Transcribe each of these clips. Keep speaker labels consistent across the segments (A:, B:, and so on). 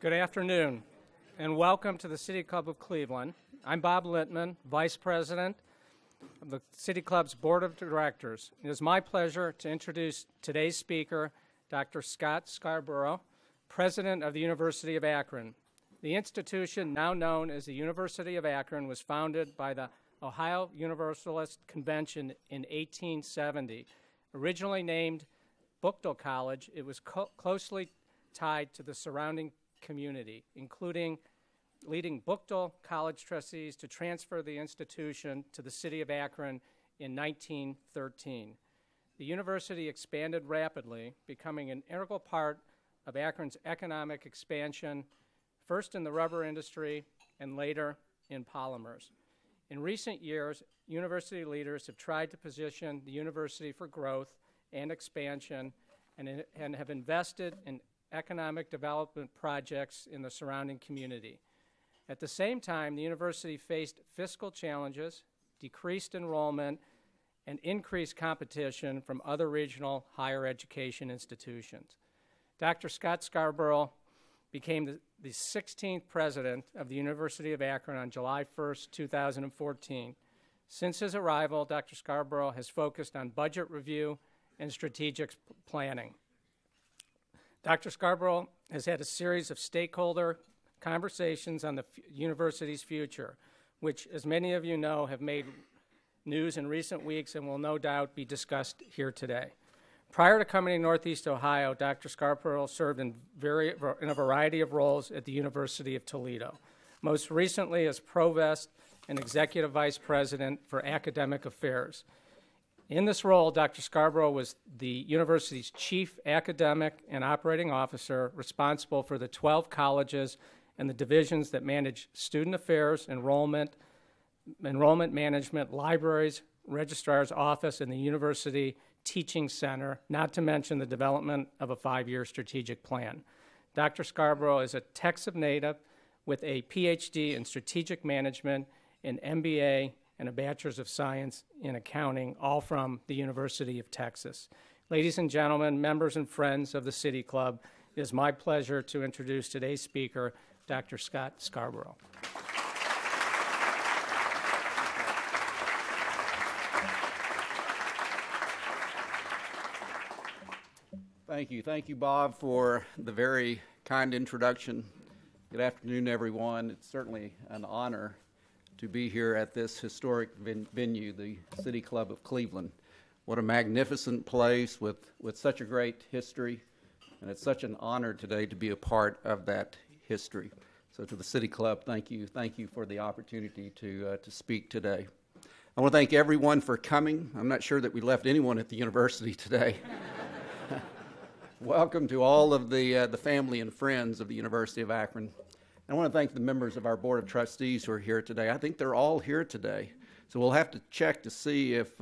A: Good afternoon, and welcome to the City Club of Cleveland. I'm Bob Littman, Vice President of the City Club's Board of Directors. It is my pleasure to introduce today's speaker, Dr. Scott Scarborough, President of the University of Akron. The institution, now known as the University of Akron, was founded by the Ohio Universalist Convention in 1870. Originally named Buchtel College, it was closely tied to the surrounding community, including leading Buchtel College trustees to transfer the institution to the city of Akron in 1913. The university expanded rapidly, becoming an integral part of Akron's economic expansion, first in the rubber industry and later in polymers. In recent years, university leaders have tried to position the university for growth and expansion and have invested in economic development projects in the surrounding community. At the same time, the university faced fiscal challenges, decreased enrollment, and increased competition from other regional higher education institutions. Dr. Scott Scarborough became the 16th president of the University of Akron on July 1st, 2014. Since his arrival, Dr. Scarborough has focused on budget review and strategic planning. Dr. Scarborough has had a series of stakeholder conversations on the university's future, which, as many of you know, have made news in recent weeks and will no doubt be discussed here today. Prior to coming to Northeast Ohio, Dr. Scarborough served in a variety of roles at the University of Toledo, most recently as Provost and Executive Vice President for Academic Affairs. In this role, Dr. Scarborough was the university's chief academic and operating officer, responsible for the 12 colleges and the divisions that manage student affairs, enrollment management, libraries, registrar's office, and the university teaching center, not to mention the development of a 5-year strategic plan. Dr. Scarborough is a Texas native with a PhD in strategic management, an MBA, and a Bachelor's of Science in Accounting, all from the University of Texas. Ladies and gentlemen, members and friends of the City Club, it is my pleasure to introduce today's speaker, Dr. Scott Scarborough.
B: Thank you, Bob, for the very kind introduction. Good afternoon, everyone. It's certainly an honor to be here at this historic venue, the City Club of Cleveland. What a magnificent place with such a great history, and it's such an honor today to be a part of that history. So to the City Club, thank you for the opportunity to speak today. I want to thank everyone for coming. I'm not sure that we left anyone at the university today. Welcome to all of the family and friends of the University of Akron. I want to thank the members of our Board of Trustees who are here today. I think they're all here today. So we'll have to check to see if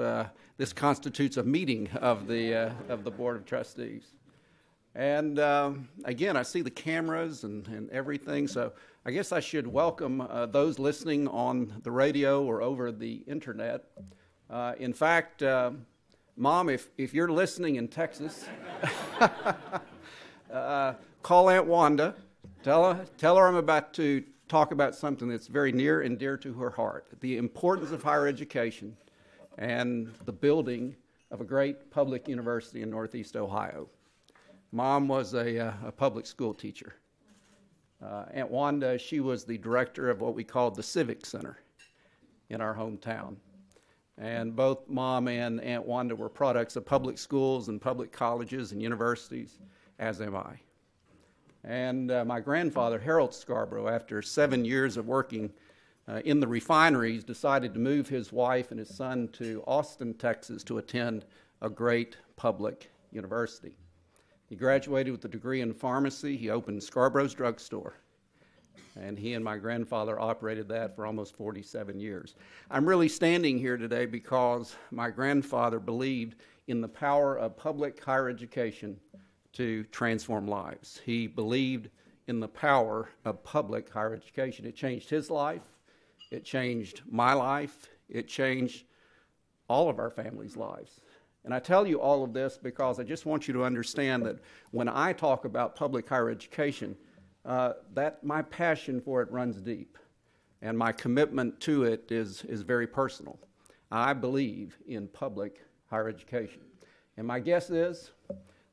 B: this constitutes a meeting of the Board of Trustees. And again, I see the cameras and everything, so I guess I should welcome those listening on the radio or over the internet. In fact, Mom, if you're listening in Texas, call Aunt Wanda. Tell her I'm about to talk about something that's very near and dear to her heart, the importance of higher education and the building of a great public university in Northeast Ohio. Mom was a public school teacher. Aunt Wanda, she was the director of what we called the Civic Center in our hometown. And both Mom and Aunt Wanda were products of public schools and public colleges and universities, as am I. And my grandfather, Harold Scarborough, after 7 years of working in the refineries, decided to move his wife and his son to Austin, Texas, to attend a great public university. He graduated with a degree in pharmacy. He opened Scarborough's drugstore, and he and my grandfather operated that for almost 47 years. I'm really standing here today because my grandfather believed in the power of public higher education to transform lives. He believed in the power of public higher education. It changed his life. It changed my life. It changed all of our family's lives. And I tell you all of this because I just want you to understand that when I talk about public higher education, that my passion for it runs deep, and my commitment to it is very personal. I believe in public higher education, and my guess is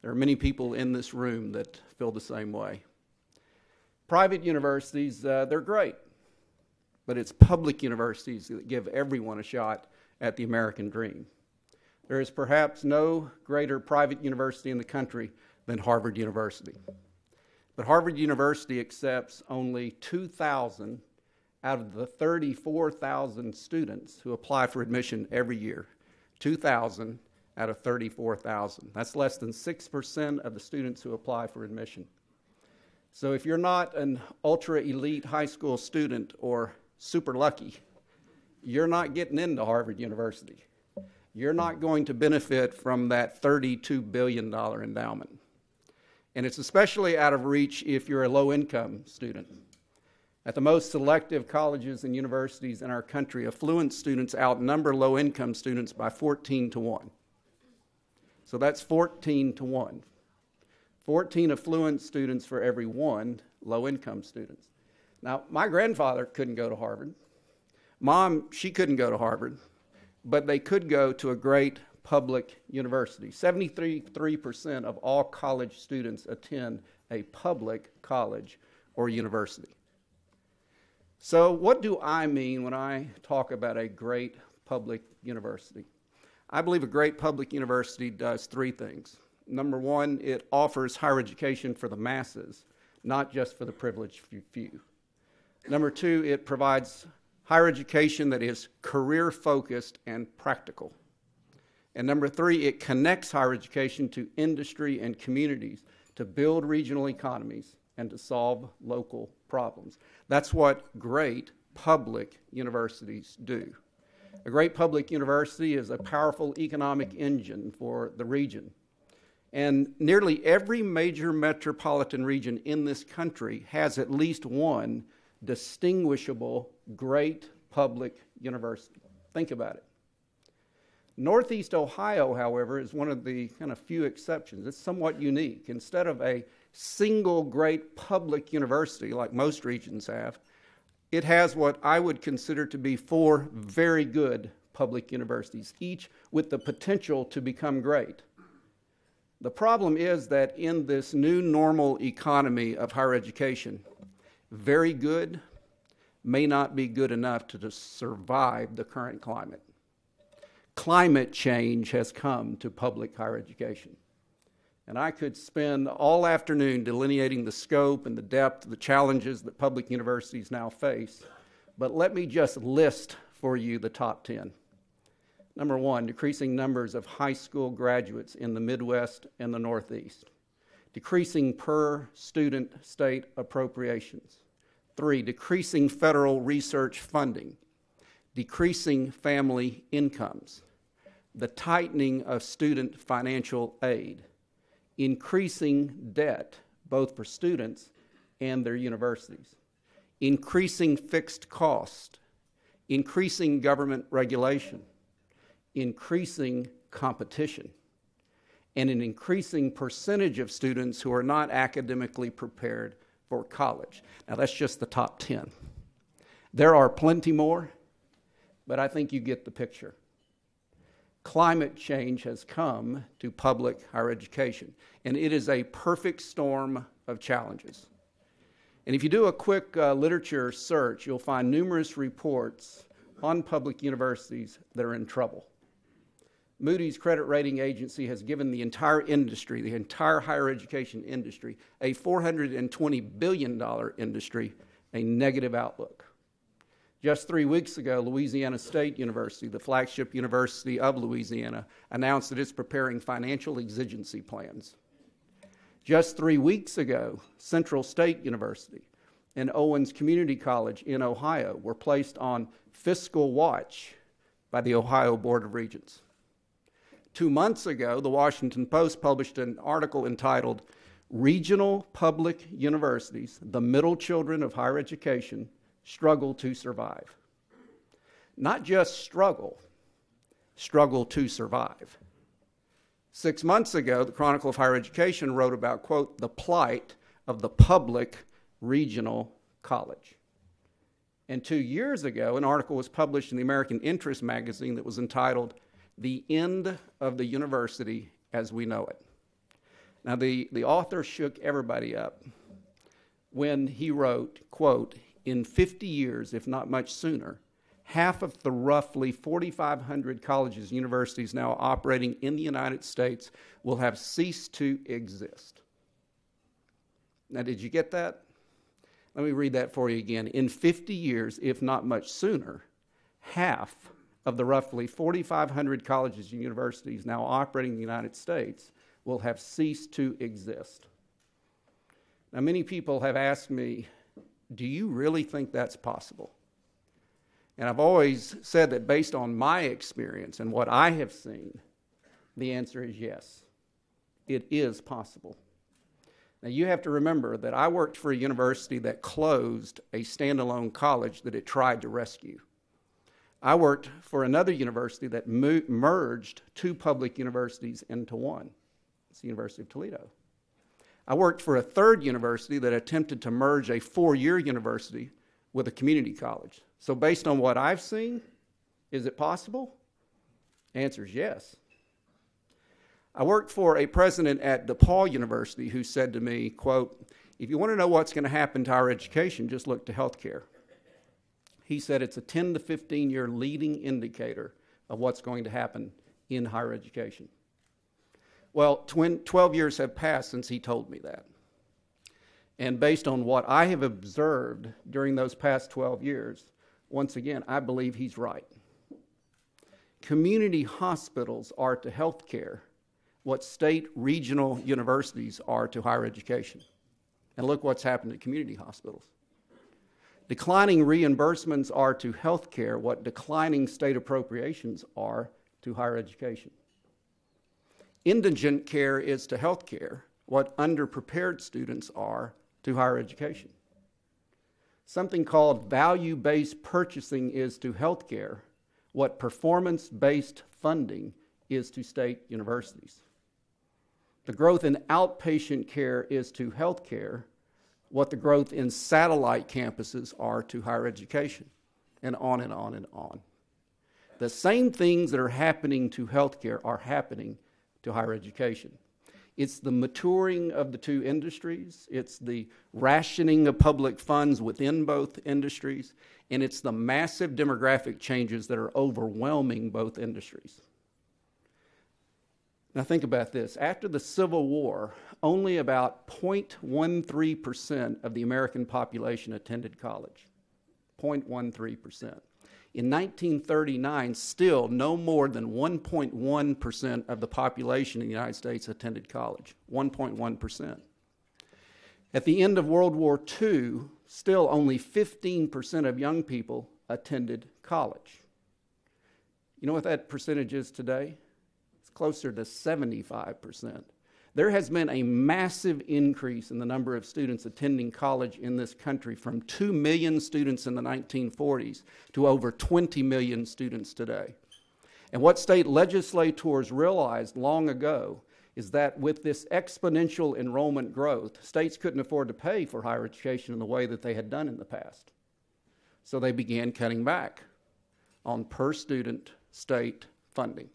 B: there are many people in this room that feel the same way. Private universities, they're great, but it's public universities that give everyone a shot at the American dream. There is perhaps no greater private university in the country than Harvard University. But Harvard University accepts only 2,000 out of the 34,000 students who apply for admission every year. 2,000 out of 34,000. That's less than 6% of the students who apply for admission. So if you're not an ultra-elite high school student or super lucky, you're not getting into Harvard University. You're not going to benefit from that $32 billion endowment. And it's especially out of reach if you're a low-income student. At the most selective colleges and universities in our country, affluent students outnumber low-income students by 14 to 1. So that's 14 to 1. 14 affluent students for every 1 low-income students. Now, my grandfather couldn't go to Harvard. Mom, she couldn't go to Harvard, but they could go to a great public university. 73% of all college students attend a public college or university. So what do I mean when I talk about a great public university? I believe a great public university does 3 things. Number 1, it offers higher education for the masses, not just for the privileged few. Number 2, it provides higher education that is career-focused and practical. And number 3, it connects higher education to industry and communities to build regional economies and to solve local problems. That's what great public universities do. A great public university is a powerful economic engine for the region. And nearly every major metropolitan region in this country has at least one distinguishable great public university. Think about it. Northeast Ohio, however, is one of the kind of few exceptions. It's somewhat unique. Instead of a single great public university like most regions have, it has what I would consider to be 4 very good public universities, each with the potential to become great. The problem is that in this new normal economy of higher education, very good may not be good enough to survive the current climate. Climate change has come to public higher education. And I could spend all afternoon delineating the scope and the depth of the challenges that public universities now face, but let me just list for you the top 10. Number 1, decreasing numbers of high school graduates in the Midwest and the Northeast. Decreasing per student state appropriations. 3, decreasing federal research funding. Decreasing family incomes. The tightening of student financial aid. Increasing debt, both for students and their universities. Increasing fixed cost. Increasing government regulation. Increasing competition, and an increasing percentage of students who are not academically prepared for college. Now, that's just the top 10. There are plenty more, but I think you get the picture. Climate change has come to public higher education, and it is a perfect storm of challenges. And if you do a quick literature search, you'll find numerous reports on public universities that are in trouble. Moody's credit rating agency has given the entire industry, the entire higher education industry, a $420 billion industry, a negative outlook. Just 3 weeks ago, Louisiana State University, the flagship university of Louisiana, announced that it's preparing financial exigency plans. Just 3 weeks ago, Central State University and Owens Community College in Ohio were placed on fiscal watch by the Ohio Board of Regents. 2 months ago, the Washington Post published an article entitled, "Regional Public Universities, the Middle Children of Higher Education, Struggle to Survive." Not just struggle to survive. 6 months ago, the Chronicle of Higher Education wrote about, quote, the plight of the public regional college. And 2 years ago, an article was published in the American Interest magazine that was entitled, "The End of the University as We Know It." Now, the author shook everybody up when he wrote, quote, "In 50 years, if not much sooner, half of the roughly 4,500 colleges and universities now operating in the United States will have ceased to exist." Now, did you get that? Let me read that for you again. In 50 years, if not much sooner, half of the roughly 4,500 colleges and universities now operating in the United States will have ceased to exist. Now, many people have asked me, do you really think that's possible? And I've always said that based on my experience and what I have seen, the answer is yes. It is possible. Now, you have to remember that I worked for a university that closed a standalone college that it tried to rescue. I worked for another university that merged two public universities into one. It's the University of Toledo. I worked for a third university that attempted to merge a 4-year university with a community college. So based on what I've seen, is it possible? Answer is yes. I worked for a president at DePaul University who said to me, quote, "If you want to know what's going to happen to our education, just look to healthcare." He said it's a 10 to 15 year leading indicator of what's going to happen in higher education. Well, 12 years have passed since he told me that. And based on what I have observed during those past 12 years, once again, I believe he's right. Community hospitals are to healthcare what state regional universities are to higher education. And look what's happened to community hospitals. Declining reimbursements are to healthcare what declining state appropriations are to higher education. Indigent care is to healthcare what underprepared students are to higher education. Something called value-based purchasing is to healthcare what performance-based funding is to state universities. The growth in outpatient care is to healthcare what the growth in satellite campuses are to higher education, and on and on and on. The same things that are happening to healthcare are happening to higher education. It's the maturing of the two industries, it's the rationing of public funds within both industries, and it's the massive demographic changes that are overwhelming both industries. Now think about this. After the Civil War, only about 0.13% of the American population attended college. 0.13%. In 1939, still no more than 1.1% of the population in the United States attended college. 1.1%. At the end of World War II, still only 15% of young people attended college. You know what that percentage is today? Closer to 75%. There has been a massive increase in the number of students attending college in this country from 2 million students in the 1940s to over 20 million students today. And what state legislators realized long ago is that with this exponential enrollment growth, states couldn't afford to pay for higher education in the way that they had done in the past. So they began cutting back on per student state funding.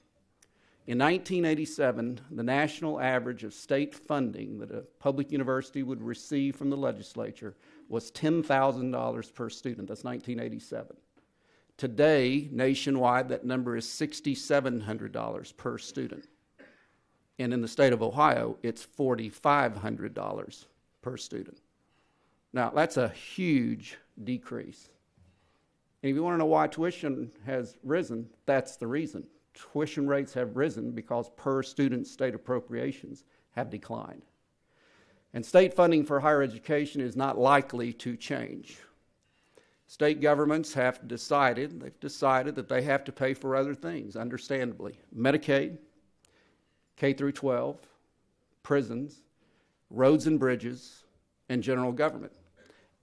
B: In 1987, the national average of state funding that a public university would receive from the legislature was $10,000 per student. That's 1987. Today, nationwide, that number is $6,700 per student. And in the state of Ohio, it's $4,500 per student. Now, that's a huge decrease. And if you want to know why tuition has risen, that's the reason. Tuition rates have risen because per student state appropriations have declined. And state funding for higher education is not likely to change. State governments have decided that they have to pay for other things, understandably. Medicaid, K through 12, prisons, roads and bridges, and general government.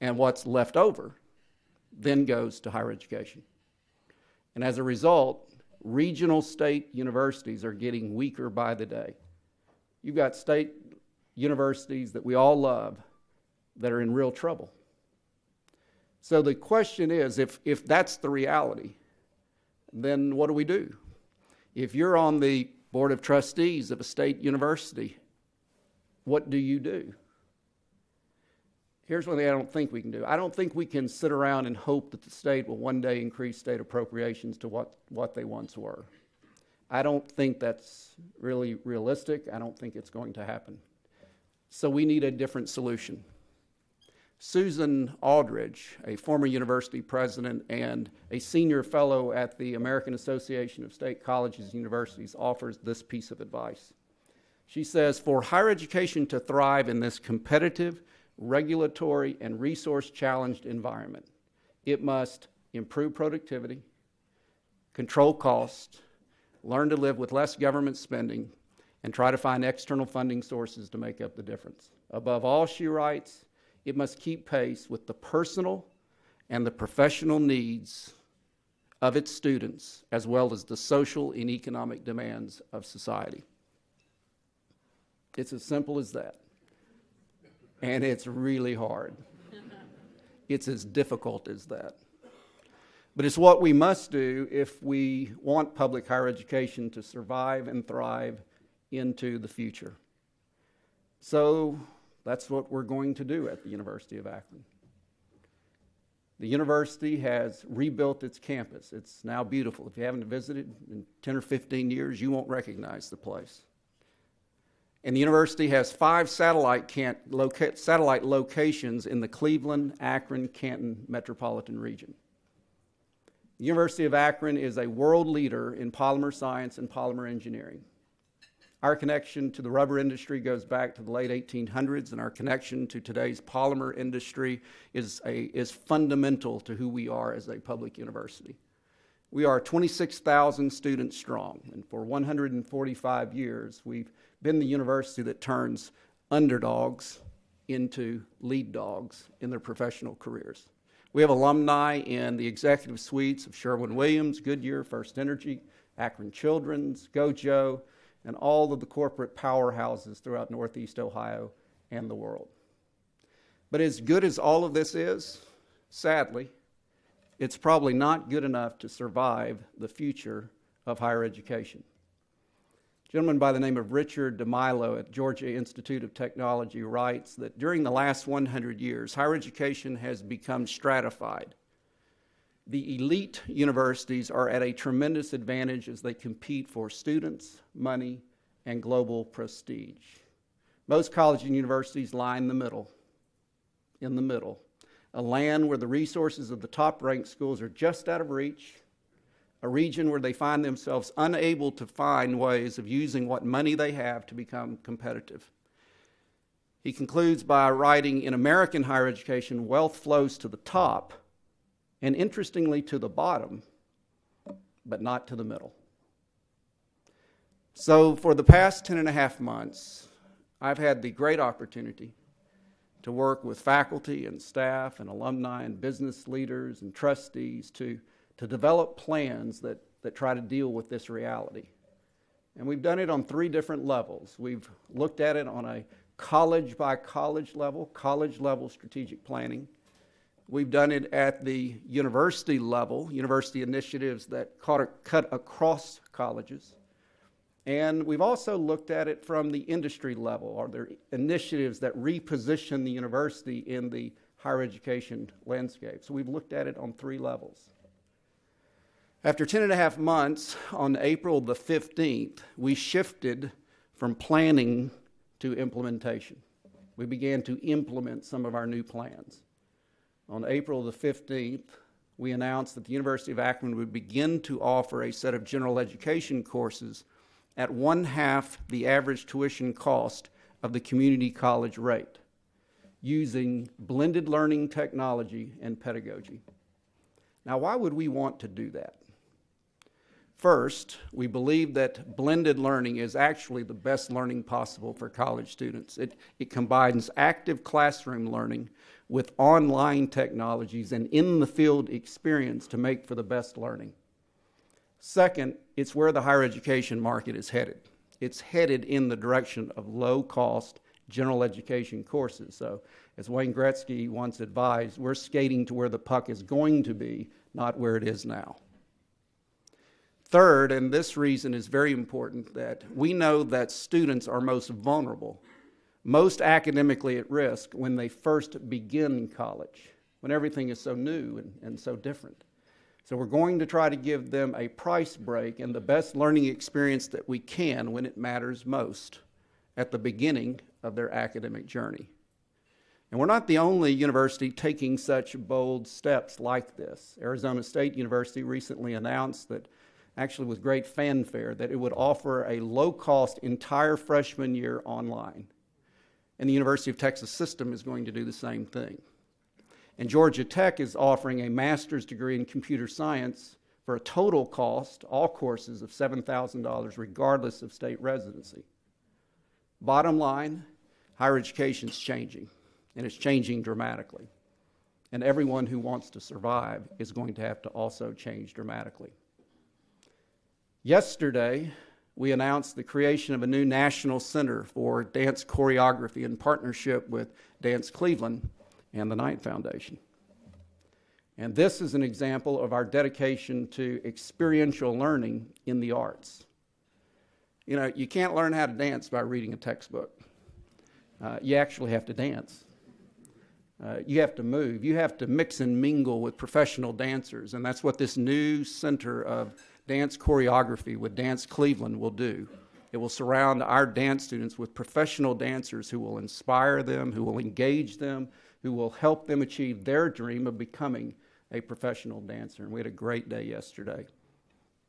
B: And what's left over then goes to higher education. And as a result, regional state universities are getting weaker by the day. You've got state universities that we all love that are in real trouble. So the question is, if that's the reality, then what do we do? If you're on the board of trustees of a state university, what do you do? Here's one thing I don't think we can do. I don't think we can sit around and hope that the state will one day increase state appropriations to what they once were. I don't think that's really realistic. I don't think it's going to happen. So we need a different solution. Susan Aldridge, a former university president and a senior fellow at the American Association of State Colleges and Universities, offers this piece of advice. She says, for higher education to thrive in this competitive, regulatory, and resource-challenged environment, it must improve productivity, control costs, learn to live with less government spending, and try to find external funding sources to make up the difference. Above all, she writes, it must keep pace with the personal and the professional needs of its students, as well as the social and economic demands of society. It's as simple as that. And it's really hard. It's as difficult as that. But it's what we must do if we want public higher education to survive and thrive into the future. So that's what we're going to do at the University of Akron. The university has rebuilt its campus. It's now beautiful. If you haven't visited in 10 or 15 years, you won't recognize the place. And the university has 5 satellite locations in the Cleveland, Akron, Canton metropolitan region. The University of Akron is a world leader in polymer science and polymer engineering. Our connection to the rubber industry goes back to the late 1800s, and our connection to today's polymer industry is fundamental to who we are as a public university. We are 26,000 students strong, and for 145 years, we've been the university that turns underdogs into lead dogs in their professional careers. We have alumni in the executive suites of Sherwin-Williams, Goodyear, First Energy, Akron Children's, GoJo, and all of the corporate powerhouses throughout Northeast Ohio and the world. But as good as all of this is, sadly, it's probably not good enough to survive the future of higher education. A gentleman by the name of Richard DeMilo at Georgia Institute of Technology writes that during the last 100 years, higher education has become stratified. The elite universities are at a tremendous advantage as they compete for students, money, and global prestige. Most colleges and universities lie in the middle, a land where the resources of the top-ranked schools are just out of reach, a region where they find themselves unable to find ways of using what money they have to become competitive. He concludes by writing, in American higher education, wealth flows to the top, and interestingly to the bottom, but not to the middle. So for the past 10 and a half months, I've had the great opportunity to work with faculty and staff and alumni and business leaders and trustees to develop plans that try to deal with this reality. And we've done it on 3 different levels. We've looked at it on a college-by-college level strategic planning. We've done it at the university level, university initiatives that cut across colleges. And we've also looked at it from the industry level. Are there initiatives that reposition the university in the higher education landscape? So we've looked at it on 3 levels. After 10 and a half months, on April the 15th, we shifted from planning to implementation. We began to implement some of our new plans. On April the 15th, we announced that the University of Akron would begin to offer a set of general education courses at 1/2 the average tuition cost of the community college rate, using blended learning technology and pedagogy. Now, why would we want to do that? First, we believe that blended learning is actually the best learning possible for college students. It combines active classroom learning with online technologies and in-the-field experience to make for the best learning. Second, it's where the higher education market is headed. It's headed in the direction of low-cost, general education courses. So as Wayne Gretzky once advised, we're skating to where the puck is going to be, not where it is now. Third, and this reason is very important, that we know that students are most vulnerable, most academically at risk when they first begin college, when everything is so new and so different. So we're going to try to give them a price break and the best learning experience that we can when it matters most at the beginning of their academic journey. And we're not the only university taking such bold steps like this. Arizona State University recently announced that, actually with great fanfare, that it would offer a low-cost entire freshman year online. And the University of Texas system is going to do the same thing. And Georgia Tech is offering a master's degree in computer science for a total cost, all courses, of $7,000 regardless of state residency. Bottom line, higher education is changing, and it's changing dramatically. And everyone who wants to survive is going to have to also change dramatically. Yesterday, we announced the creation of a new National Center for Dance Choreography in partnership with Dance Cleveland and the Knight Foundation. And this is an example of our dedication to experiential learning in the arts. You know, you can't learn how to dance by reading a textbook. You actually have to dance. You have to move. You have to mix and mingle with professional dancers, and that's what this new Center of Dance Choreography with Dance Cleveland will do. It will surround our dance students with professional dancers who will inspire them, who will engage them, who will help them achieve their dream of becoming a professional dancer. And we had a great day yesterday.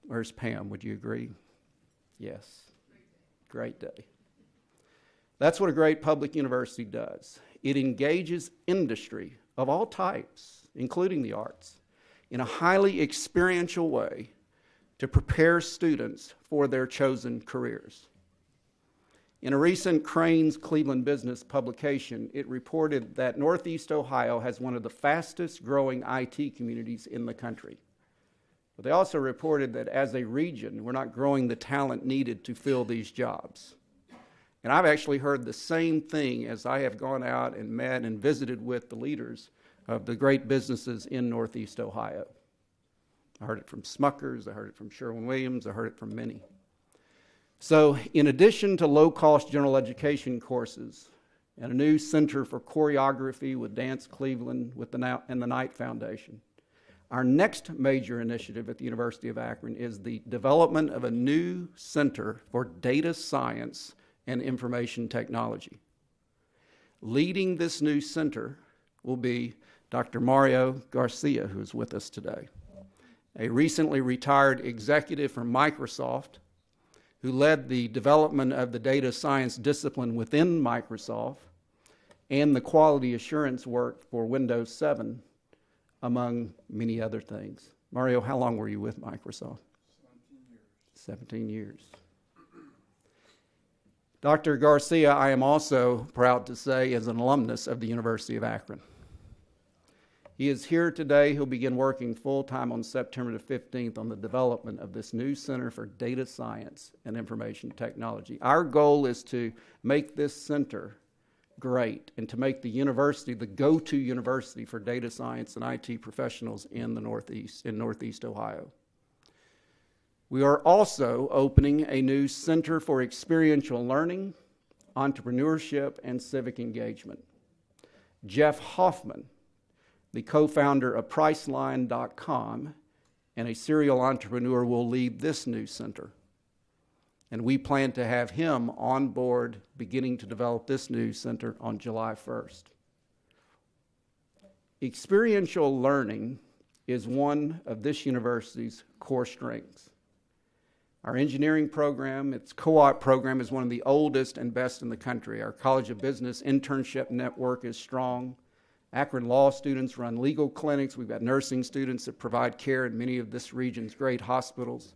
B: Where's Pam? Would you agree? Yes. Great day. That's what a great public university does. It engages industry of all types, including the arts, in a highly experiential way to prepare students for their chosen careers. In a recent Crane's Cleveland Business publication, it reported that Northeast Ohio has one of the fastest growing IT communities in the country. But they also reported that as a region, we're not growing the talent needed to fill these jobs. And I've actually heard the same thing as I have gone out and met and visited with the leaders of the great businesses in Northeast Ohio. I heard it from Smuckers, I heard it from Sherwin-Williams, I heard it from many. So in addition to low-cost general education courses and a new Center for Choreography with Dance Cleveland and the Knight Foundation, our next major initiative at the University of Akron is the development of a new Center for Data Science and Information Technology. Leading this new center will be Dr. Mario Garcia, who is with us today, a recently retired executive from Microsoft who led the development of the data science discipline within Microsoft and the quality assurance work for Windows 7, among many other things. Mario, how long were you with Microsoft? 17 years. Dr. Garcia, I am also proud to say, is an alumnus of the University of Akron. He is here today. He'll begin working full-time on September the 15th on the development of this new Center for Data Science and Information Technology. Our goal is to make this center great and to make the university the go-to university for data science and IT professionals in the Northeast, in Northeast Ohio. We are also opening a new Center for Experiential Learning, Entrepreneurship, and Civic Engagement. Jeff Hoffman, the co-founder of Priceline.com and a serial entrepreneur, will lead this new center. And we plan to have him on board beginning to develop this new center on July 1st. Experiential learning is one of this university's core strengths. Our engineering program, its co-op program, is one of the oldest and best in the country. Our College of Business internship network is strong. Akron law students run legal clinics. We've got nursing students that provide care in many of this region's great hospitals.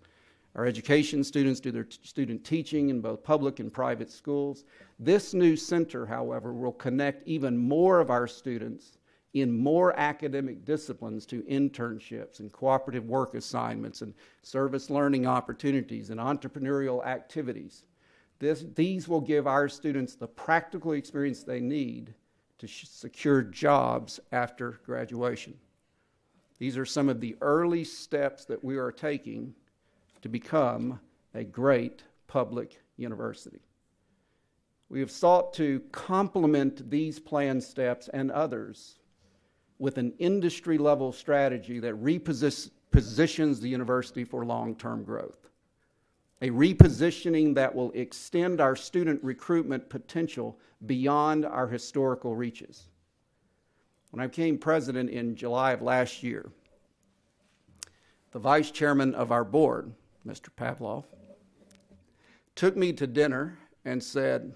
B: Our education students do their student teaching in both public and private schools. This new center, however, will connect even more of our students in more academic disciplines to internships and cooperative work assignments and service learning opportunities and entrepreneurial activities These will give our students the practical experience they need to secure jobs after graduation. These are some of the early steps that we are taking to become a great public university. We have sought to complement these planned steps and others with an industry-level strategy that repositions the university for long-term growth. A repositioning that will extend our student recruitment potential beyond our historical reaches. When I became president in July of last year, the vice chairman of our board, Mr. Pavlov, took me to dinner and said,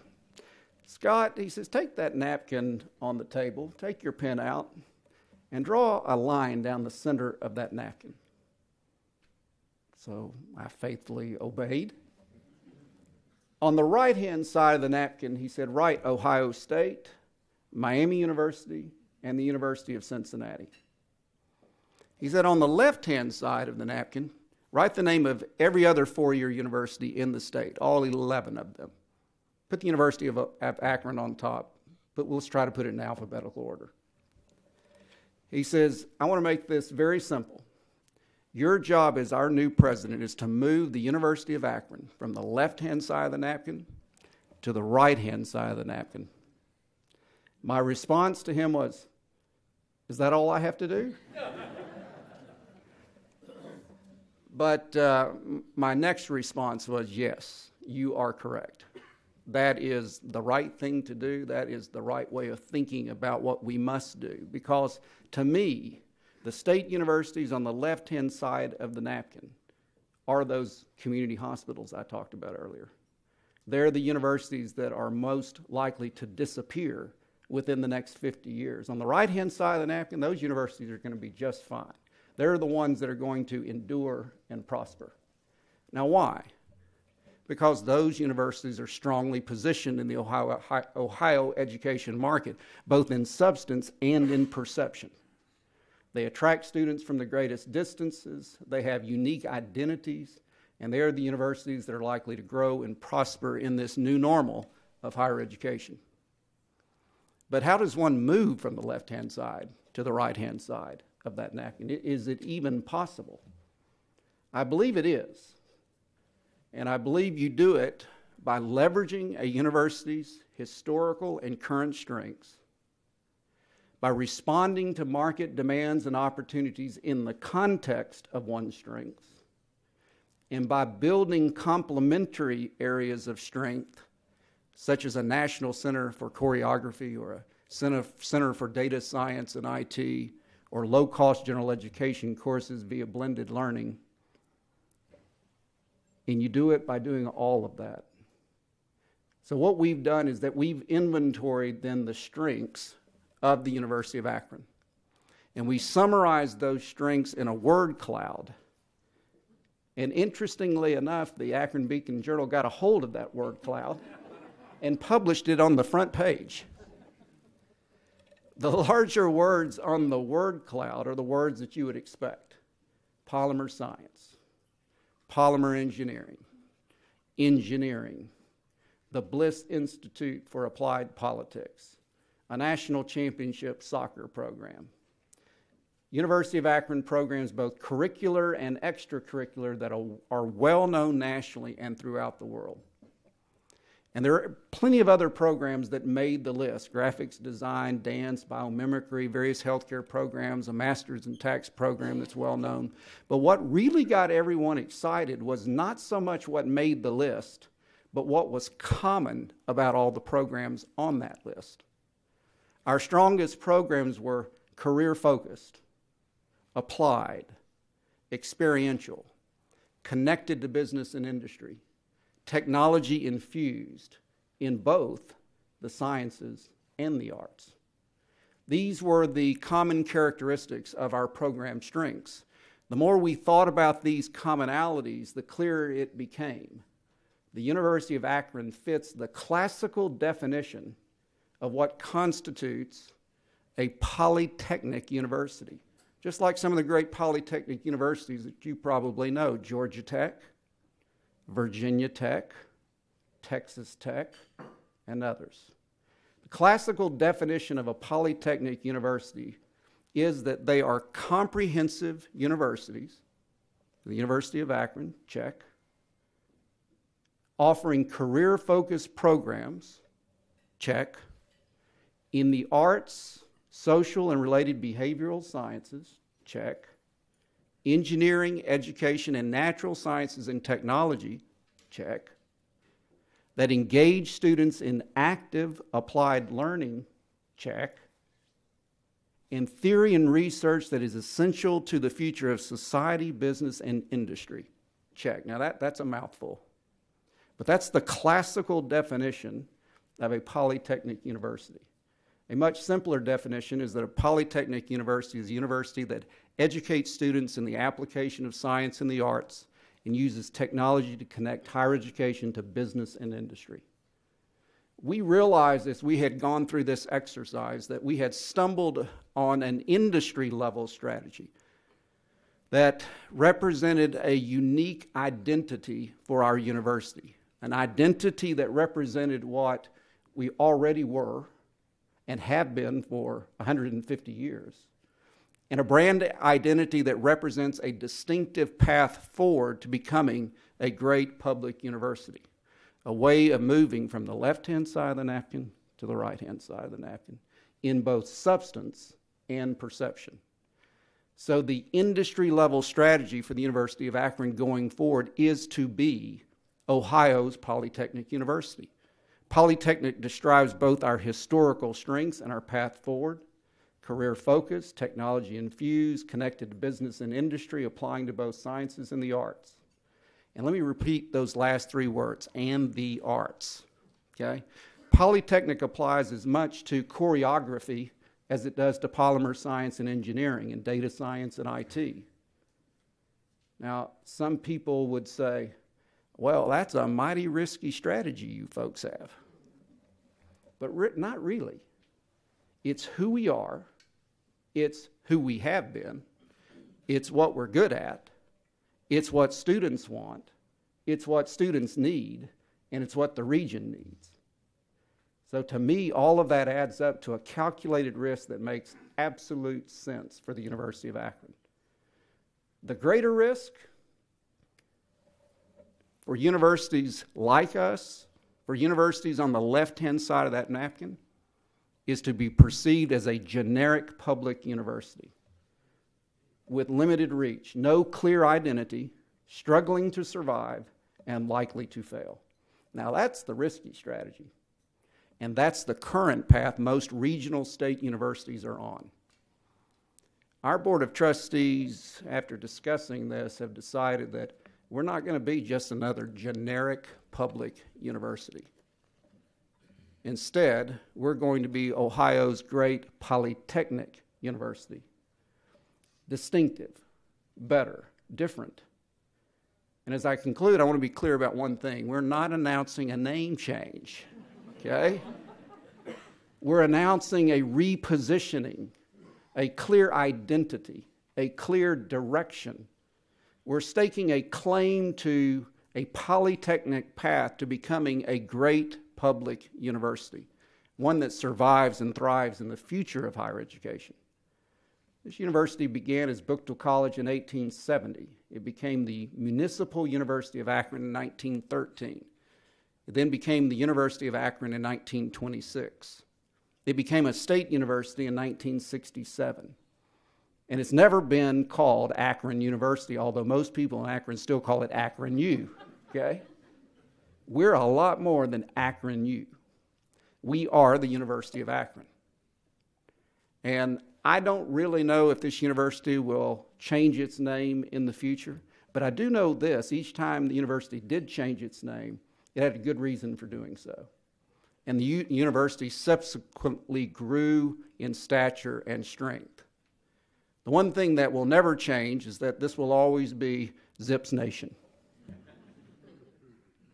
B: Scott, he says, take that napkin on the table, take your pen out, and draw a line down the center of that napkin. So I faithfully obeyed. On the right-hand side of the napkin, he said, write Ohio State, Miami University, and the University of Cincinnati. He said, on the left-hand side of the napkin, write the name of every other four-year university in the state, all 11 of them. Put the University of Akron on top, but let's try to put it in alphabetical order. He says, I want to make this very simple. Your job as our new president is to move the University of Akron from the left-hand side of the napkin to the right-hand side of the napkin. My response to him was, is that all I have to do? But my next response was, yes, you are correct. That is the right thing to do. That is the right way of thinking about what we must do. Because to me, the state universities on the left-hand side of the napkin are those community hospitals I talked about earlier. They're the universities that are most likely to disappear within the next 50 years. On the right-hand side of the napkin, those universities are going to be just fine. They're the ones that are going to endure and prosper. Now, why? Because those universities are strongly positioned in the Ohio education market, both in substance and in perception. They attract students from the greatest distances, they have unique identities, and they are the universities that are likely to grow and prosper in this new normal of higher education. But how does one move from the left-hand side to the right-hand side of that napkin? Is it even possible? I believe it is. And I believe you do it by leveraging a university's historical and current strengths, by responding to market demands and opportunities in the context of one's strengths, and by building complementary areas of strength, such as a national center for choreography or a center for data science and IT, or low-cost general education courses via blended learning. And you do it by doing all of that. So what we've done is that we've inventoried then the strengths of the University of Akron. And we summarized those strengths in a word cloud. And interestingly enough, the Akron Beacon Journal got a hold of that word cloud and published it on the front page. The larger words on the word cloud are the words that you would expect. Polymer science, polymer engineering, the Bliss Institute for Applied Politics, a national championship soccer program. University of Akron programs both curricular and extracurricular that are well known nationally and throughout the world. And there are plenty of other programs that made the list: graphics design, dance, biomimicry, various healthcare programs, a master's in tax program that's well known. But what really got everyone excited was not so much what made the list, but what was common about all the programs on that list. Our strongest programs were career-focused, applied, experiential, connected to business and industry, technology infused in both the sciences and the arts. These were the common characteristics of our program strengths. The more we thought about these commonalities, the clearer it became. The University of Akron fits the classical definition of what constitutes a polytechnic university. Just like some of the great polytechnic universities that you probably know: Georgia Tech, Virginia Tech, Texas Tech, and others. The classical definition of a polytechnic university is that they are comprehensive universities, the University of Akron, check, offering career-focused programs, check, in the arts, social and related behavioral sciences, check, engineering, education, and natural sciences and technology, check, that engage students in active applied learning, check, and theory and research that is essential to the future of society, business, and industry, check. Now that's a mouthful, but that's the classical definition of a polytechnic university. A much simpler definition is that a polytechnic university is a university that educates students in the application of science and the arts and uses technology to connect higher education to business and industry. We realized as we had gone through this exercise that we had stumbled on an industry-level strategy that represented a unique identity for our university, an identity that represented what we already were and have been for 150 years, and a brand identity that represents a distinctive path forward to becoming a great public university, a way of moving from the left-hand side of the napkin to the right-hand side of the napkin in both substance and perception. So the industry-level strategy for the University of Akron going forward is to be Ohio's Polytechnic University. Polytechnic describes both our historical strengths and our path forward, career-focused, technology-infused, connected to business and industry, applying to both sciences and the arts. And let me repeat those last three words, and the arts, okay? Polytechnic applies as much to choreography as it does to polymer science and engineering and data science and IT. Now, some people would say, well, that's a mighty risky strategy you folks have. But not really. It's who we are. It's who we have been. It's what we're good at. It's what students want. It's what students need. And it's what the region needs. So to me, all of that adds up to a calculated risk that makes absolute sense for the University of Akron. The greater risk for universities like us, for universities on the left-hand side of that napkin, is to be perceived as a generic public university with limited reach, no clear identity, struggling to survive, and likely to fail. Now that's the risky strategy, and that's the current path most regional state universities are on. Our Board of Trustees, after discussing this, have decided that we're not going to be just another generic public university. Instead, we're going to be Ohio's great polytechnic university. Distinctive, better, different. And as I conclude, I want to be clear about one thing. We're not announcing a name change, okay? We're announcing a repositioning, a clear identity, a clear direction. We're staking a claim to a polytechnic path to becoming a great public university, one that survives and thrives in the future of higher education. This university began as Bookville College in 1870. It became the Municipal University of Akron in 1913. It then became the University of Akron in 1926. It became a state university in 1967. And it's never been called Akron University, although most people in Akron still call it Akron U, okay? We're a lot more than Akron U. We are the University of Akron. And I don't really know if this university will change its name in the future, but I do know this: each time the university did change its name, it had a good reason for doing so. And the university subsequently grew in stature and strength. The one thing that will never change is that this will always be Zips Nation.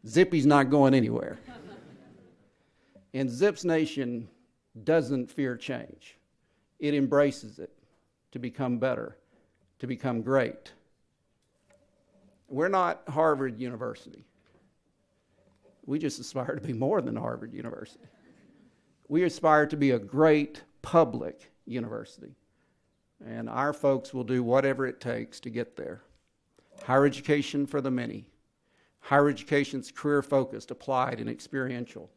B: Zippy's not going anywhere. And Zips Nation doesn't fear change. It embraces it to become better, to become great. We're not Harvard University. We just aspire to be more than Harvard University. We aspire to be a great public university, and our folks will do whatever it takes to get there. Higher education for the many. Higher education that's career-focused, applied, and experiential.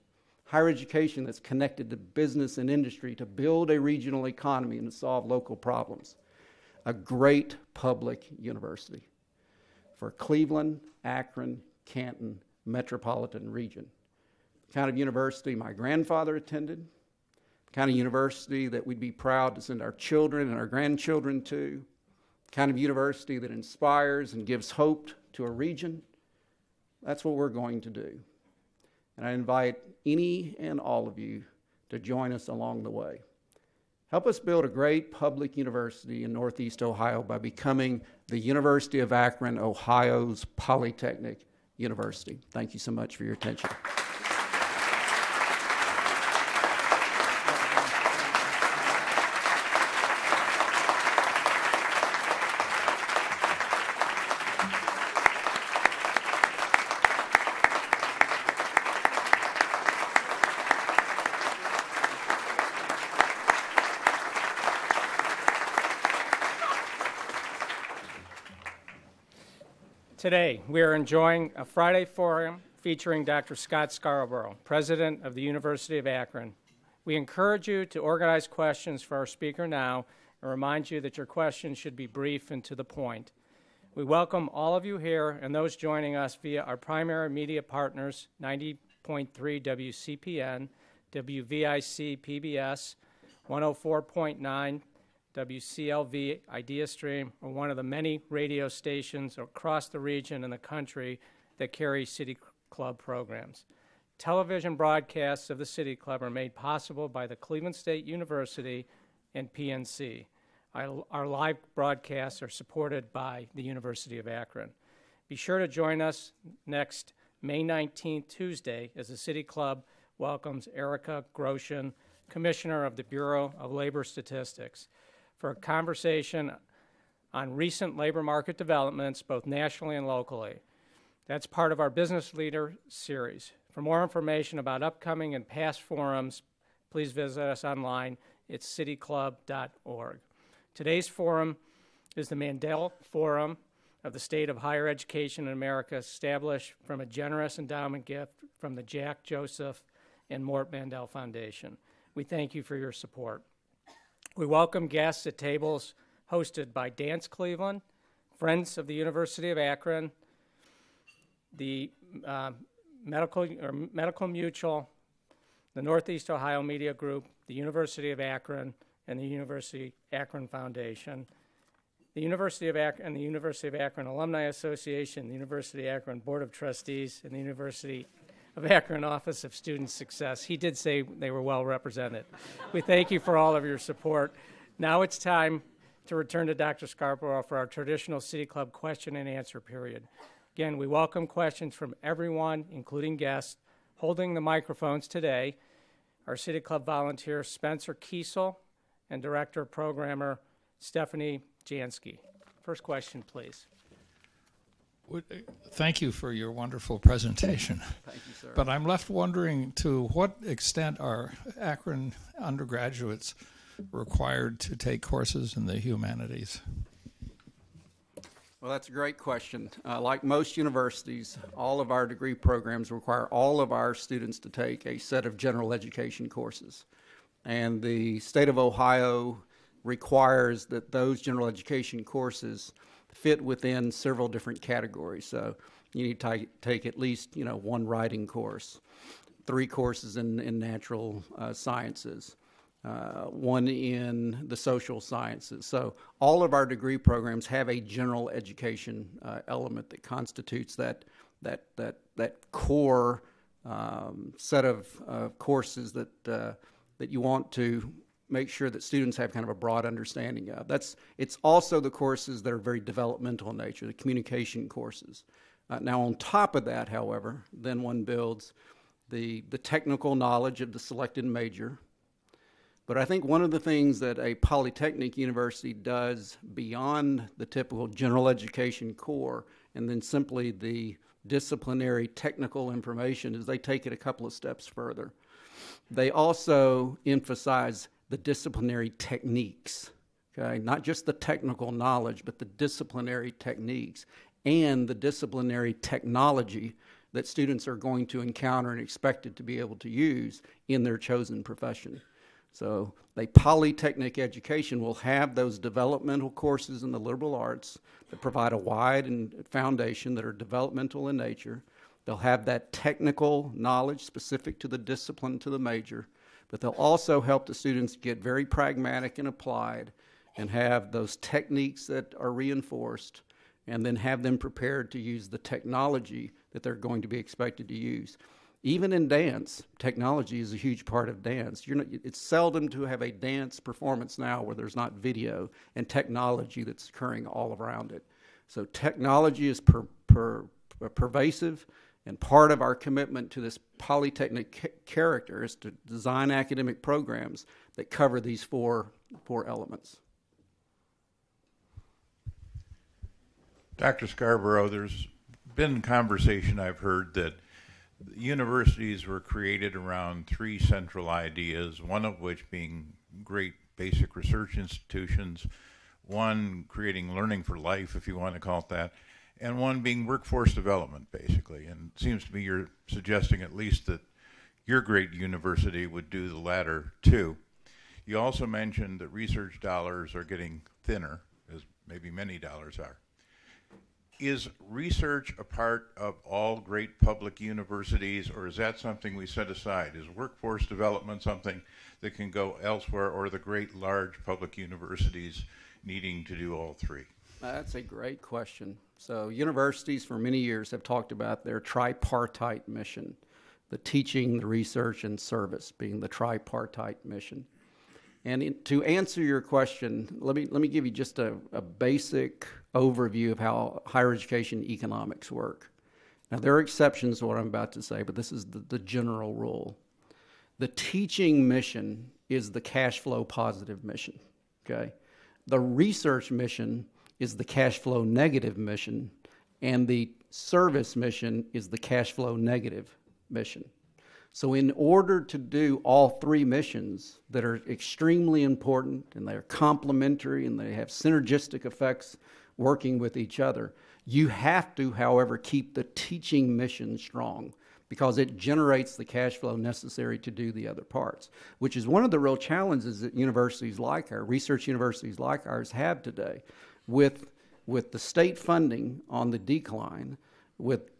B: Higher education that's connected to business and industry to build a regional economy and to solve local problems. A great public university for Cleveland, Akron, Canton, metropolitan region. The kind of university my grandfather attended, the kind of university that we'd be proud to send our children and our grandchildren to, the kind of university that inspires and gives hope to a region. That's what we're going to do. And I invite any and all of you to join us along the way. Help us build a great public university in Northeast Ohio by becoming the University of Akron, Ohio's Polytechnic University. Thank you so much for your attention.
A: Today, we are enjoying a Friday forum featuring Dr. Scott Scarborough, President of the University of Akron. We encourage you to organize questions for our speaker now and remind you that your questions should be brief and to the point. We welcome all of you here and those joining us via our primary media partners, 90.3 WCPN, WVIC PBS, 104.9 WCLV Idea Stream, or one of the many radio stations across the region and the country that carry City Club programs. Television broadcasts of the City Club are made possible by the Cleveland State University and PNC. Our live broadcasts are supported by the University of Akron. Be sure to join us next May 19th, Tuesday, as the City Club welcomes Erica Groshin, Commissioner of the Bureau of Labor Statistics, for a conversation on recent labor market developments, both nationally and locally. That's part of our Business Leader series. For more information about upcoming and past forums, please visit us online. It's cityclub.org. Today's forum is the Mandel Forum of the State of Higher Education in America, established from a generous endowment gift from the Jack Joseph and Mort Mandel Foundation. We thank you for your support. We welcome guests at tables hosted by Dance Cleveland, Friends of the University of Akron, the Medical Mutual, the Northeast Ohio Media Group, the University of Akron, and the University Akron Foundation, the University of Akron and the University of Akron Alumni Association, the University of Akron Board of Trustees, and the University of Akron Office of Student Success. He did say they were well represented. We thank you for all of your support. Now it's time to return to Dr. Scarborough for our traditional City Club question and answer period. Again, we welcome questions from everyone, including guests. Holding the microphones today, our City Club volunteer Spencer Kiesel and Director Programmer Stephanie Jansky. First question, please.
C: Thank you for your wonderful presentation.
B: Thank you, sir.
C: But I'm left wondering, to what extent are Akron undergraduates required to take courses in the humanities?
B: Well, that's a great question. Like most universities, all of our degree programs require all of our students to take a set of general education courses. And the state of Ohio requires that those general education courses fit within several different categories. So you need to take at least, one writing course, 3 courses in natural sciences, 1 in the social sciences. So all of our degree programs have a general education element that constitutes that core set of courses that you want to make sure that students have kind of a broad understanding of. It's also the courses that are very developmental in nature, the communication courses. Now on top of that, however, then one builds the technical knowledge of the selected major. But I think one of the things that a Polytechnic university does beyond the typical general education core and then simply the disciplinary technical information is they take it a couple of steps further. They also emphasize the disciplinary techniques, okay? Not just the technical knowledge, but the disciplinary techniques and the disciplinary technology that students are going to encounter and expected to be able to use in their chosen profession. So a Polytechnic education will have those developmental courses in the liberal arts that provide a wide foundation that are developmental in nature. They'll have that technical knowledge specific to the discipline, to the major, but they'll also help the students get very pragmatic and applied and have those techniques that are reinforced, and then have them prepared to use the technology that they're going to be expected to use. Even in dance, technology is a huge part of dance. It's seldom to have a dance performance now where there's not video and technology that's occurring all around it. So technology is pervasive, and part of our commitment to this Polytechnic character is to design academic programs that cover these four elements.
D: Dr. Scarborough, there's been conversation I've heard that universities were created around three central ideas, one of which being great basic research institutions, one creating learning for life, if you want to call it that, and one being workforce development, basically. And it seems to me you're suggesting at least that your great university would do the latter too. You also mentioned that research dollars are getting thinner, as maybe many dollars are. Is research a part of all great public universities, or is that something we set aside? Is workforce development something that can go elsewhere, or the great large public universities needing to do all three?
B: That's a great question. So universities for many years have talked about their tripartite mission, the teaching, the research, and service being the tripartite mission. And to answer your question, let me give you just a basic overview of how higher education economics work. Now, there are exceptions to what I'm about to say, but this is the general rule. The teaching mission is the cash flow positive mission, okay? The research mission is the cash flow negative mission, and the service mission is the cash flow negative mission. So in order to do all three missions that are extremely important, and they're complementary and they have synergistic effects working with each other, you have to, however, keep the teaching mission strong because it generates the cash flow necessary to do the other parts, which is one of the real challenges that universities like our research universities like ours have today with the state funding on the decline, with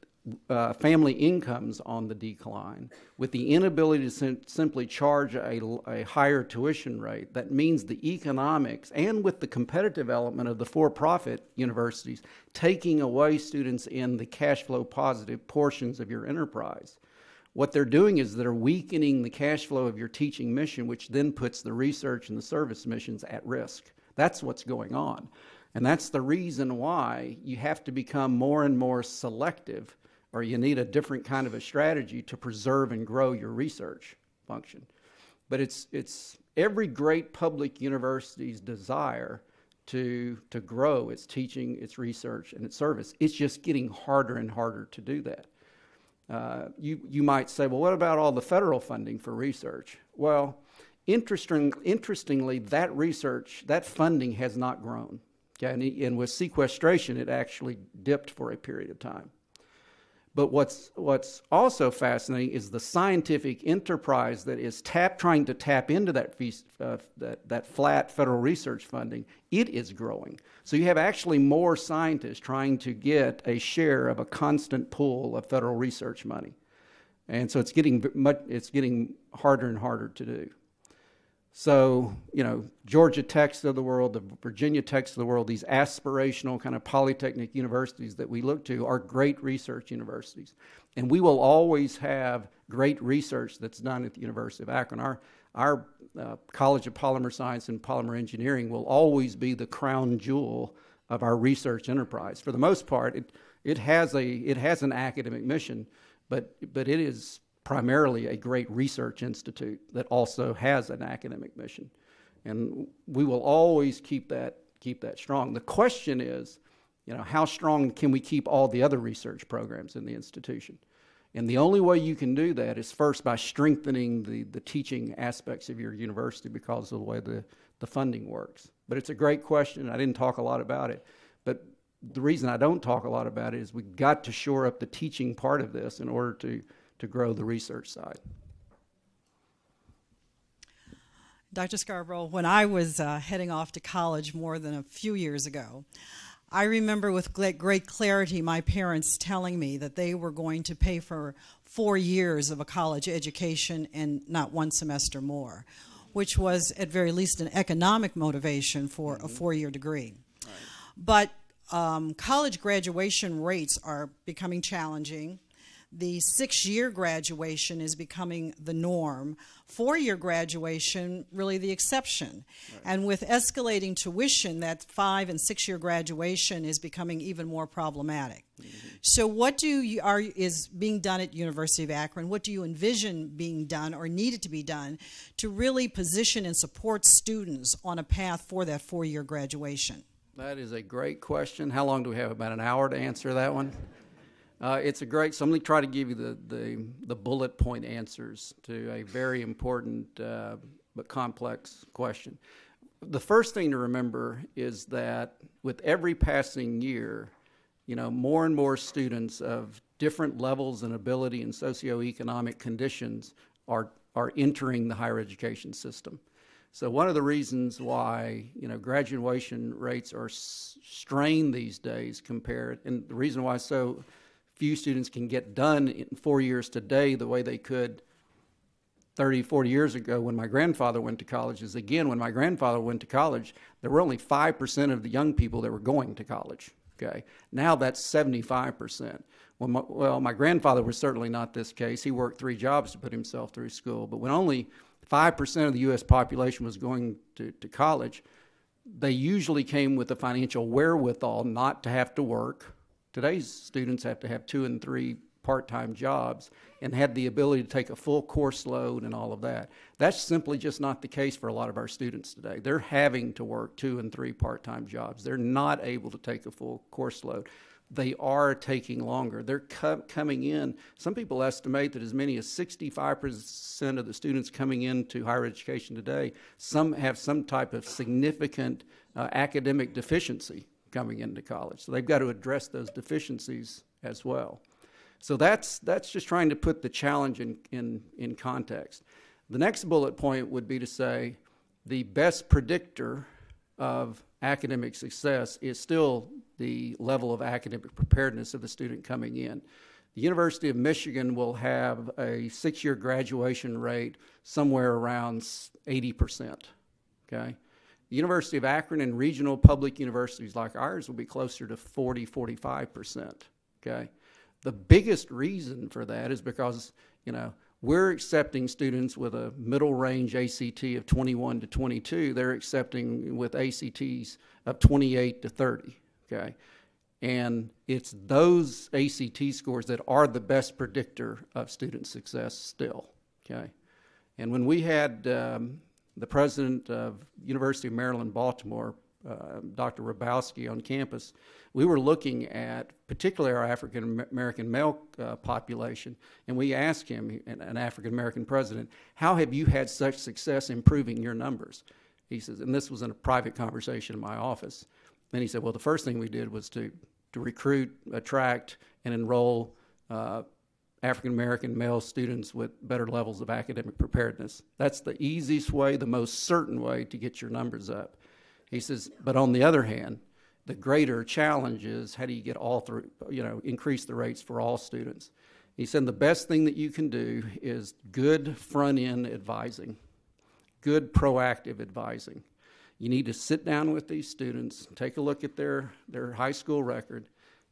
B: family incomes on the decline, with the inability to simply charge a higher tuition rate. That means the economics, and with the competitive element of the for-profit universities, taking away students in the cash flow positive portions of your enterprise. What they're doing is they're weakening the cash flow of your teaching mission, which then puts the research and the service missions at risk. That's what's going on. And that's the reason why you have to become more and more selective, or you need a different kind of a strategy to preserve and grow your research function. But it's every great public university's desire to grow its teaching, its research, and its service. It's just getting harder and harder to do that. You might say, well, what about all the federal funding for research? Well, interestingly, that funding has not grown. Okay? And with sequestration, it actually dipped for a period of time. But what's also fascinating is the scientific enterprise that is trying to tap into that flat federal research funding. It is growing. So you have actually more scientists trying to get a share of a constant pool of federal research money, and so it's getting harder and harder to do. So, Georgia Techs of the world, the Virginia Techs of the world, these aspirational kind of polytechnic universities that we look to are great research universities. And we will always have great research that's done at the University of Akron. Our College of Polymer Science and Polymer Engineering will always be the crown jewel of our research enterprise. For the most part, it has an academic mission, but it is primarily a great research institute that also has an academic mission. And we will always keep that strong. The question is how strong can we keep all the other research programs in the institution? And the only way you can do that is first by strengthening the teaching aspects of your university because of the way the funding works. But it's a great question. I didn't talk a lot about it. But the reason I don't talk a lot about it is we've got to shore up the teaching part of this in order to grow the research side.
E: Dr. Scarborough, when I was heading off to college more than a few years ago, I remember with great clarity my parents telling me that they were going to pay for 4 years of a college education and not one semester more, which was at very least an economic motivation for a 4-year degree. Right. But college graduation rates are becoming challenging. The 6-year graduation is becoming the norm. 4-year graduation, really the exception. Right. And with escalating tuition, that 5- and 6-year graduation is becoming even more problematic. Mm-hmm. So what is being done at University of Akron? What do you envision being done or needed to be done to really position and support students on a path for that 4-year graduation?
B: That is a great question. How long do we have? About an hour to answer that one? It's a great, so I'm going to try to give you the bullet point answers to a very important but complex question. The first thing to remember is that with every passing year, more and more students of different levels and ability and socioeconomic conditions are entering the higher education system. So one of the reasons why graduation rates are strained these days compared, and the reason why so few students can get done in 4 years today the way they could 30, 40 years ago when my grandfather went to college is, again, when my grandfather went to college, there were only 5% of the young people that were going to college. Okay, now that's 75%. Well, my grandfather was certainly not this case. He worked 3 jobs to put himself through school. But when only 5% of the U.S. population was going to college, they usually came with the financial wherewithal not to have to work. Today's students have to have 2 and 3 part-time jobs and had the ability to take a full course load and all of that. That's simply just not the case for a lot of our students today. They're having to work 2 and 3 part-time jobs. They're not able to take a full course load. They are taking longer. They're coming in. Some people estimate that as many as 65% of the students coming into higher education today, some have some type of significant academic deficiency coming into college. So they've got to address those deficiencies as well. So that's just trying to put the challenge in context. The next bullet point would be to say the best predictor of academic success is still the level of academic preparedness of the student coming in. The University of Michigan will have a 6-year graduation rate somewhere around 80%, okay? The University of Akron and regional public universities like ours will be closer to 40, 45%, okay? The biggest reason for that is because, we're accepting students with a middle range ACT of 21 to 22. They're accepting with ACTs of 28 to 30, okay? And it's those ACT scores that are the best predictor of student success still, okay? And when we had the president of University of Maryland, Baltimore, Dr. Rabowski on campus, we were looking at particularly our African-American male population, and we asked him, an African-American president, how have you had such success improving your numbers? He says, and this was in a private conversation in my office, and he said, well, the first thing we did was to recruit, attract, and enroll African-American male students with better levels of academic preparedness. That's the easiest way, the most certain way to get your numbers up. He says, but on the other hand, the greater challenge is how do you get all through, increase the rates for all students. He said the best thing that you can do is good front-end advising, good proactive advising. You need to sit down with these students, take a look at their high school record,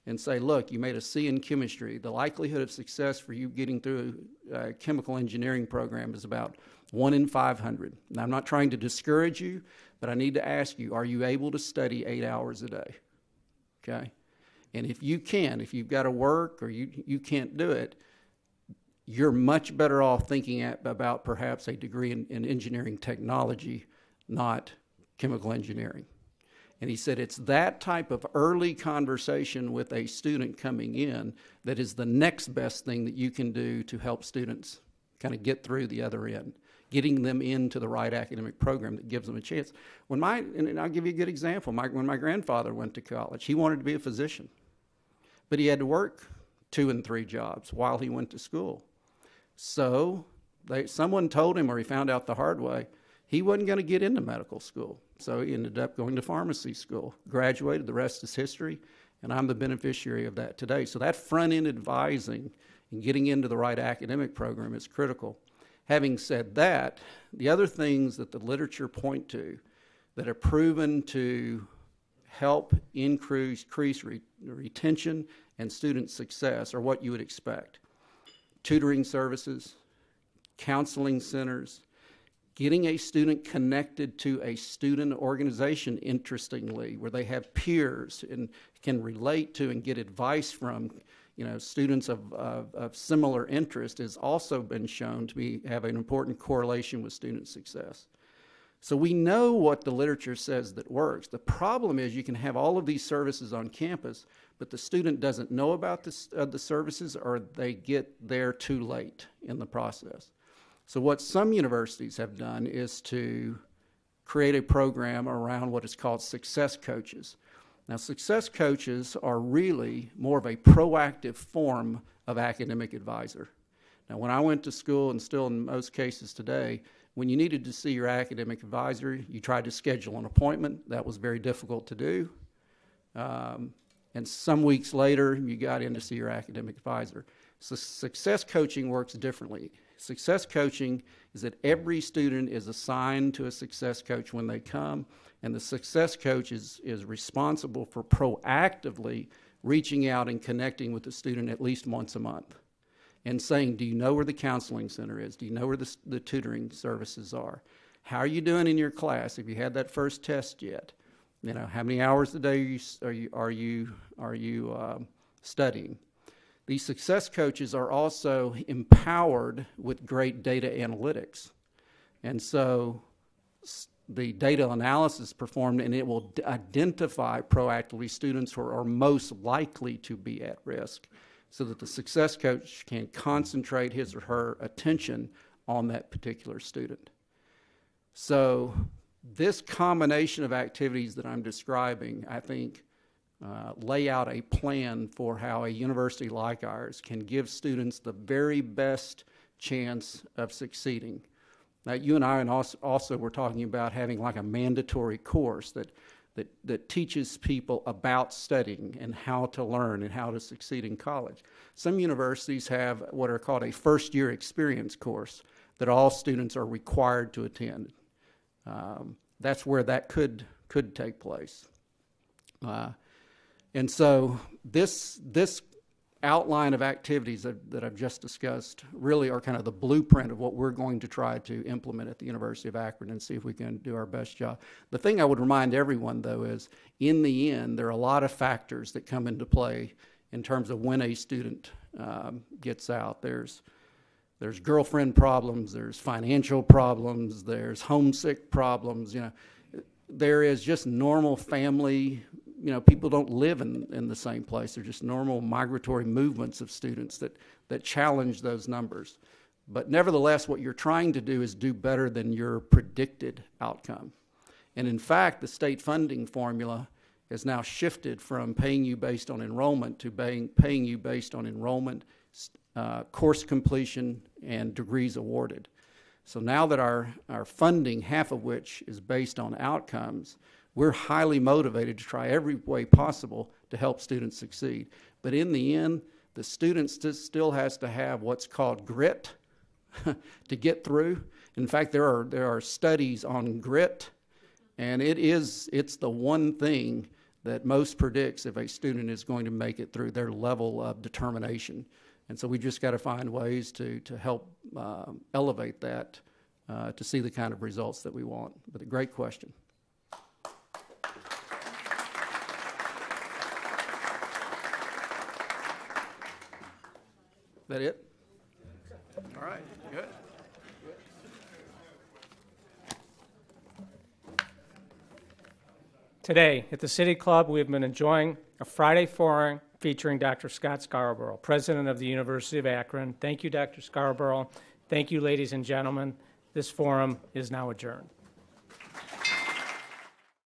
B: and say, look, you made a C in chemistry. The likelihood of success for you getting through a chemical engineering program is about 1 in 500. Now, I'm not trying to discourage you, but I need to ask you, are you able to study 8 hours a day? Okay? And if you can, if you've got to work or you can't do it, you're much better off thinking about perhaps a degree in engineering technology, not chemical engineering. And he said it's that type of early conversation with a student coming in that is the next best thing that you can do to help students kind of get through the other end, getting them into the right academic program that gives them a chance. And I'll give you a good example. When my grandfather went to college, he wanted to be a physician, but he had to work 2 and 3 jobs while he went to school. So someone told him, or he found out the hard way, he wasn't going to get into medical school. So he ended up going to pharmacy school, graduated, the rest is history, and I'm the beneficiary of that today. So that front-end advising and getting into the right academic program is critical. Having said that, the other things that the literature point to that are proven to help increase retention and student success are what you would expect. Tutoring services, counseling centers, getting a student connected to a student organization, interestingly, where they have peers and can relate to and get advice from, students of similar interest, has also been shown to have an important correlation with student success. So we know what the literature says that works. The problem is you can have all of these services on campus, but the student doesn't know about the services, or they get there too late in the process. So what some universities have done is to create a program around what is called success coaches. Now, success coaches are really more of a proactive form of academic advisor. Now, when I went to school, and still in most cases today, when you needed to see your academic advisor, you tried to schedule an appointment. That was very difficult to do. And some weeks later, you got in to see your academic advisor. So success coaching works differently. Success coaching is that every student is assigned to a success coach when they come, and the success coach is responsible for proactively reaching out and connecting with the student at least once a month and saying, do you know where the counseling center is? Do you know where the tutoring services are? How are you doing in your class? Have you had that first test yet? How many hours a day are you studying? These success coaches are also empowered with great data analytics. And so the data analysis performed, and it will identify proactively students who are most likely to be at risk, so that the success coach can concentrate his or her attention on that particular student. So this combination of activities that I'm describing, I think, lay out a plan for how a university like ours can give students the very best chance of succeeding. Now, you and I also were talking about having like a mandatory course that teaches people about studying and how to learn and how to succeed in college. Some universities have what are called a first-year experience course that all students are required to attend. That's where that could take place. And so this outline of activities that I've just discussed really are kind of the blueprint of what we're going to try to implement at the University of Akron and see if we can do our best job. The thing I would remind everyone, though, is in the end, there are a lot of factors that come into play in terms of when a student gets out. There's girlfriend problems, there's financial problems, there's homesick problems. There is just normal family. People don't live in the same place. They're just normal migratory movements of students that challenge those numbers. But nevertheless, what you're trying to do is do better than your predicted outcome. And in fact, the state funding formula has now shifted from paying you based on enrollment to paying you based on enrollment, course completion, and degrees awarded. So now that our funding, half of which is based on outcomes, we're highly motivated to try every way possible to help students succeed. But in the end, the student still has to have what's called grit to get through. In fact, there are studies on grit, and it's the one thing that most predicts if a student is going to make it through, their level of determination. And so we just got to find ways to help elevate that to see the kind of results that we want. But a great question. That it? All right, good.
A: Today, at the City Club, we have been enjoying a Friday forum featuring Dr. Scott Scarborough, President of the University of Akron. Thank you, Dr. Scarborough. Thank you, ladies and gentlemen. This forum is now adjourned.